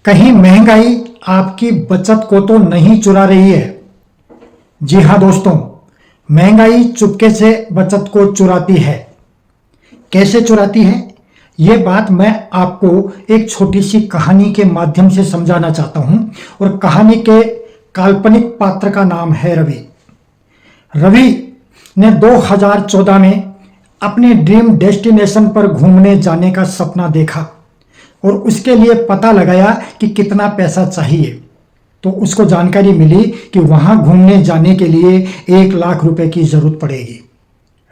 कहीं महंगाई आपकी बचत को तो नहीं चुरा रही है? जी हां दोस्तों, महंगाई चुपके से बचत को चुराती है। कैसे चुराती है, यह बात मैं आपको एक छोटी सी कहानी के माध्यम से समझाना चाहता हूं। और कहानी के काल्पनिक पात्र का नाम है रवि। रवि ने 2014 में अपने ड्रीम डेस्टिनेशन पर घूमने जाने का सपना देखा और उसके लिए पता लगाया कि कितना पैसा चाहिए। तो उसको जानकारी मिली कि वहां घूमने जाने के लिए 1,00,000 रुपए की जरूरत पड़ेगी।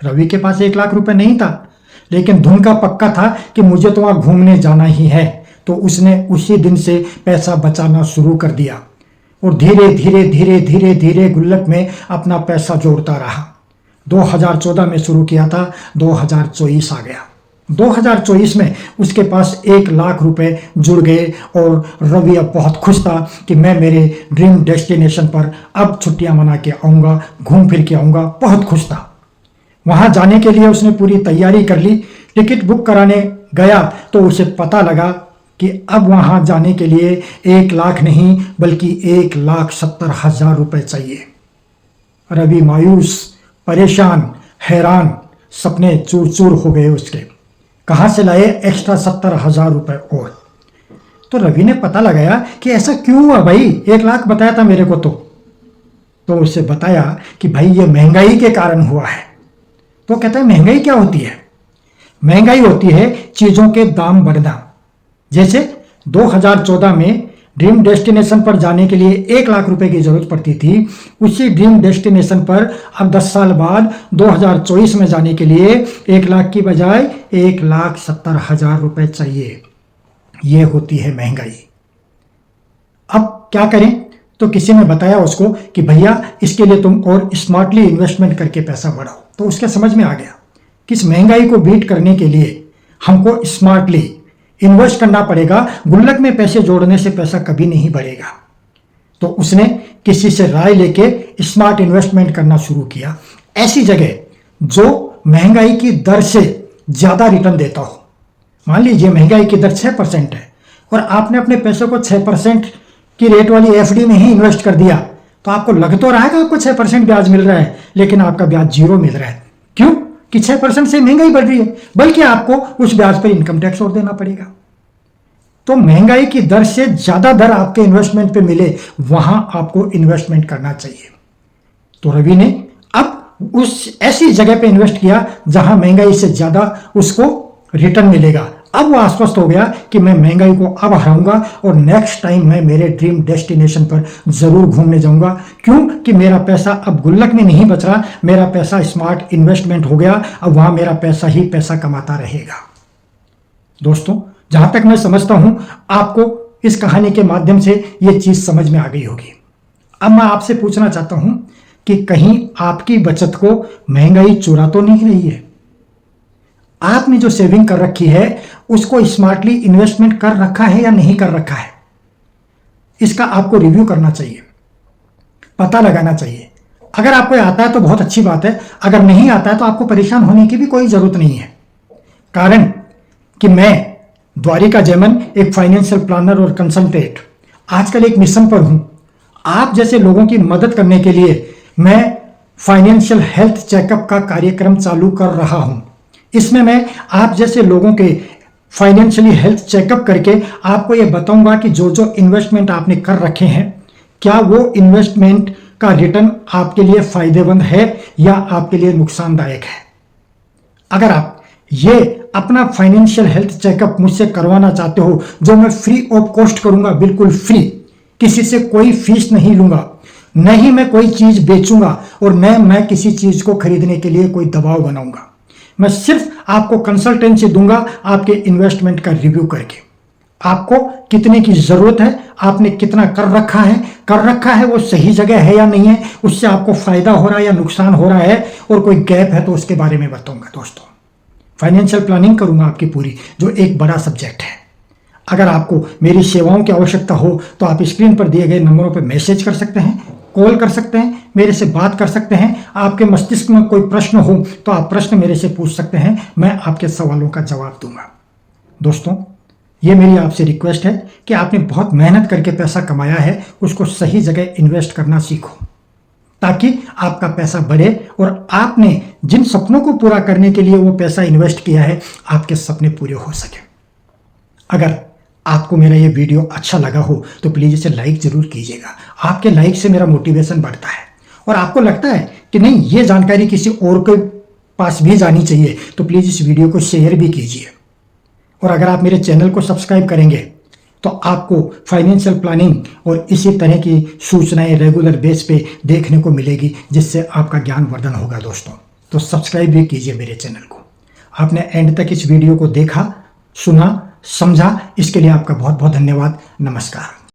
रवि के पास 1,00,000 रुपए नहीं था, लेकिन धुन का पक्का था कि मुझे तो वहां घूमने जाना ही है। तो उसने उसी दिन से पैसा बचाना शुरू कर दिया और धीरे धीरे धीरे धीरे धीरे गुल्लक में अपना पैसा जोड़ता रहा। 2014 में शुरू किया था, 2024 आ गया। 2024 में उसके पास 1,00,000 रुपए जुड़ गए और रवि अब बहुत खुश था कि मैं मेरे ड्रीम डेस्टिनेशन पर अब छुट्टियां मना के आऊँगा, घूम फिर के आऊँगा। बहुत खुश था। वहाँ जाने के लिए उसने पूरी तैयारी कर ली। टिकट बुक कराने गया तो उसे पता लगा कि अब वहाँ जाने के लिए 1,00,000 नहीं बल्कि 1,70,000 रुपये चाहिए। रवि मायूस, परेशान, हैरान, सपने चूर चूर हो गए उसके। कहाँ से लाए एक्स्ट्रा 70,000 रुपये? और तो रवि ने पता लगाया कि ऐसा क्यों हुआ भाई, 1,00,000 बताया था मेरे को। तो उसे बताया कि भाई ये महंगाई के कारण हुआ है। तो कहता है महंगाई क्या होती है? महंगाई होती है चीजों के दाम बढ़ना। जैसे 2014 में ड्रीम डेस्टिनेशन पर जाने के लिए 1,00,000 रुपए की जरूरत पड़ती थी, उसी ड्रीम डेस्टिनेशन पर अब 10 साल बाद 2024 में जाने के लिए 1,00,000 की बजाय 1,70,000 रुपए चाहिए। यह होती है महंगाई। अब क्या करें? तो किसी ने बताया उसको कि भैया इसके लिए तुम और स्मार्टली इन्वेस्टमेंट करके पैसा बढ़ाओ। तो उसके समझ में आ गया कि इस महंगाई को बीट करने के लिए हमको स्मार्टली इन्वेस्ट करना पड़ेगा। गुल्लक में पैसे जोड़ने से पैसा कभी नहीं बढ़ेगा। तो उसने किसी से राय लेके स्मार्ट इन्वेस्टमेंट करना शुरू किया, ऐसी जगह जो महंगाई की दर से ज्यादा रिटर्न देता हो। मान लीजिए महंगाई की दर 6% है और आपने अपने पैसों को 6% की रेट वाली एफडी में ही इन्वेस्ट कर दिया, तो आपको लग तो रहा है कि आपको 6% ब्याज मिल रहा है, लेकिन आपका ब्याज 0 मिल रहा है। क्यों? कि 6% से महंगाई बढ़ रही है, बल्कि आपको उस ब्याज पर इनकम टैक्स और देना पड़ेगा। तो महंगाई की दर से ज्यादा दर आपके इन्वेस्टमेंट पे मिले, वहां आपको इन्वेस्टमेंट करना चाहिए। तो रवि ने अब उस ऐसी जगह पे इन्वेस्ट किया जहां महंगाई से ज्यादा उसको रिटर्न मिलेगा। अब वो आश्वस्त हो गया कि मैं महंगाई को अब हराऊंगा और नेक्स्ट टाइम मैं मेरे ड्रीम डेस्टिनेशन पर जरूर घूमने जाऊंगा। क्यों? कि मेरा पैसा अब गुल्लक में नहीं बच रहा, मेरा पैसा स्मार्ट इन्वेस्टमेंट हो गया। अब वहां मेरा पैसा ही पैसा कमाता रहेगा। दोस्तों, जहां तक मैं समझता हूं आपको इस कहानी के माध्यम से यह चीज समझ में आ गई होगी। अब मैं आपसे पूछना चाहता हूं कि कहीं आपकी बचत को महंगाई चुरा तो नहीं रही है? आपने जो सेविंग कर रखी है उसको स्मार्टली इन्वेस्टमेंट कर रखा है या नहीं कर रखा है? इसका आपको रिव्यू करना चाहिए, पता लगाना चाहिए। अगर आपको आता है तो बहुत अच्छी बात है, अगर नहीं आता है तो आपको परेशान होने की भी कोई जरूरत नहीं है। कारण कि मैं द्वारिका जैमन एक फाइनेंशियल प्लानर और कंसल्टेंट आजकल एक मिशन पर हूं। आप जैसे लोगों की मदद करने के लिए मैं फाइनेंशियल हेल्थ चेकअप का कार्यक्रम चालू कर रहा हूं। इसमें मैं आप जैसे लोगों के फाइनेंशियली हेल्थ चेकअप करके आपको यह बताऊंगा कि जो जो इन्वेस्टमेंट आपने कर रखे हैं, क्या वो इन्वेस्टमेंट का रिटर्न आपके लिए फायदेमंद है या आपके लिए नुकसानदायक है। अगर आप ये अपना फाइनेंशियल हेल्थ चेकअप मुझसे करवाना चाहते हो, जो मैं फ्री ऑफ कॉस्ट करूंगा, बिल्कुल फ्री, किसी से कोई फीस नहीं लूंगा, न ही मैं कोई चीज बेचूंगा और न मैं किसी चीज को खरीदने के लिए कोई दबाव बनाऊंगा। मैं सिर्फ आपको कंसल्टेंसी दूंगा आपके इन्वेस्टमेंट का रिव्यू करके। आपको कितने की जरूरत है, आपने कितना कर रखा है वो सही जगह है या नहीं है, उससे आपको फायदा हो रहा है या नुकसान हो रहा है, और कोई गैप है तो उसके बारे में बताऊंगा। दोस्तों, फाइनेंशियल प्लानिंग करूंगा आपकी पूरी, जो एक बड़ा सब्जेक्ट है। अगर आपको मेरी सेवाओं की आवश्यकता हो तो आप स्क्रीन पर दिए गए नंबरों पर मैसेज कर सकते हैं, कॉल कर सकते हैं, मेरे से बात कर सकते हैं। आपके मस्तिष्क में कोई प्रश्न हो तो आप प्रश्न मेरे से पूछ सकते हैं, मैं आपके सवालों का जवाब दूंगा। दोस्तों, ये मेरी आपसे रिक्वेस्ट है कि आपने बहुत मेहनत करके पैसा कमाया है, उसको सही जगह इन्वेस्ट करना सीखो, ताकि आपका पैसा बढ़े और आपने जिन सपनों को पूरा करने के लिए वो पैसा इन्वेस्ट किया है, आपके सपने पूरे हो सके। अगर आपको मेरा ये वीडियो अच्छा लगा हो तो प्लीज़ इसे लाइक ज़रूर कीजिएगा। आपके लाइक से मेरा मोटिवेशन बढ़ता है। और आपको लगता है कि नहीं, ये जानकारी किसी और के पास भी जानी चाहिए, तो प्लीज़ इस वीडियो को शेयर भी कीजिए। और अगर आप मेरे चैनल को सब्सक्राइब करेंगे तो आपको फाइनेंशियल प्लानिंग और इसी तरह की सूचनाएं रेगुलर बेस पे देखने को मिलेगी, जिससे आपका ज्ञान वर्धन होगा दोस्तों। तो सब्सक्राइब भी कीजिए मेरे चैनल को। आपने एंड तक इस वीडियो को देखा, सुना, समझा, इसके लिए आपका बहुत बहुत धन्यवाद। नमस्कार।